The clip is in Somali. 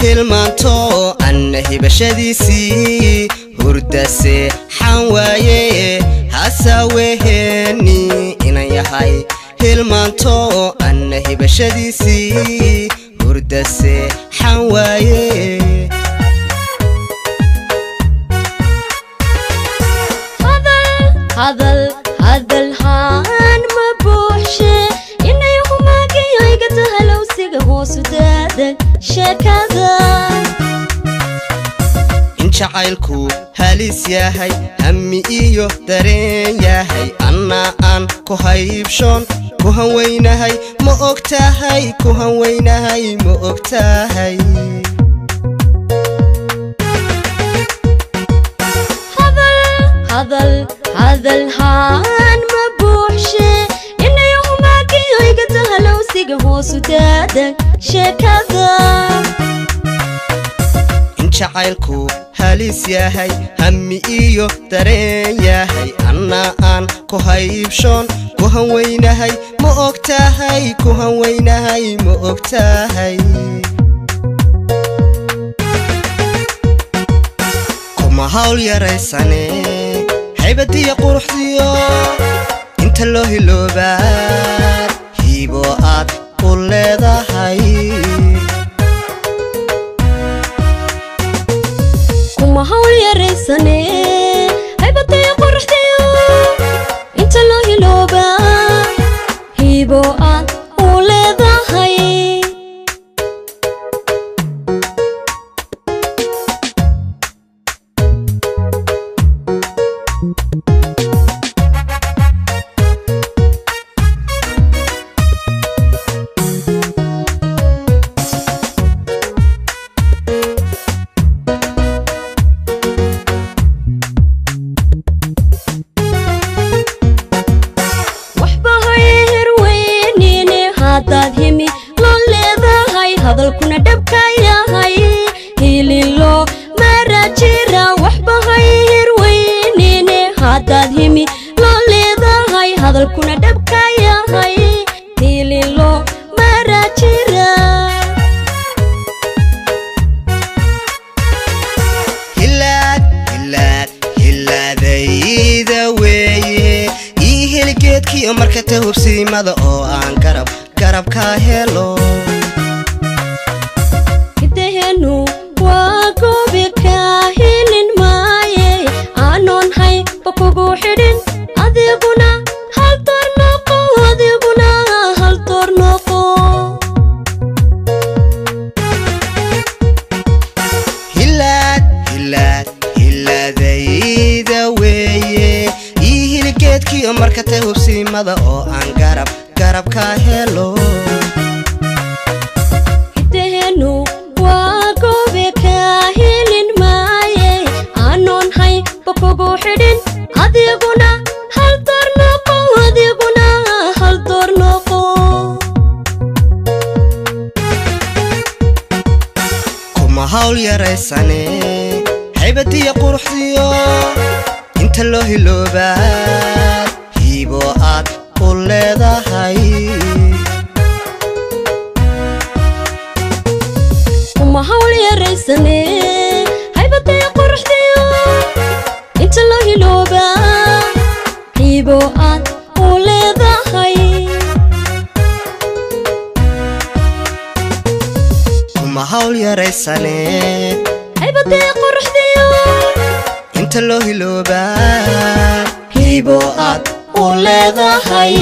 hilmaanto annahi bashadiisii hurdase xanwaaye hasaweheni inan yahay hilmaanto annahi bashadiisii hurdase xanwaaye هذا الهان مبوحشة إنه يخماكي هيقتها لو سيقه سدادك شكاذا إن شعيلكو هاليس ياهي همي إيو دارين ياهي أنا أن كوهايبشون كوهاوينهاي مؤكتاهاي كوهاوينهاي مؤكتاهاي هذا الهان مبوحشة إنه يخماكي هيقتها لو سيقه سدادك شكاذا إن شعيلكو هاليس ياهي همي إيو دارين ياهي أنا أن كوهايبشون كوهاوينهاي مؤكتاهاي كوهاوينهاي مؤكتاهاي كما هاول يريساني هيبتي قروح ديو انت اللوهي اللوبات هيبو آد قول لذا هاي كما هاول يريساني هيبتي قروح ديو انت اللوهي اللوبات هيبو آد قول لذا هاي hadalkuna dhabkaya hay hililo marajira waxbahay hirweynene hadad himi lo leedahay hadalkuna dhabkaya hay hililo marajira hilaadayda weeye ii heligeedkii marka tahubsiimada oo aan garab ka helo marka tahubsiimada oo aan garab ka helo hidahenu waa goobe ka helin maaye aanon hay bakugu xidhin adiguna hal door noqo kuma hawl yaraysane haybadiya quruxdiyo inta loo hiloobaa hibo aad u leedahay kuma hawl yaraysane haybadiya quruxdiyo inta loo hiloobaa hibo aad u leedahay kuma hawl yaraysane haybadiya quruxdiyo inta loo hiloobaa hibo aad u leedahay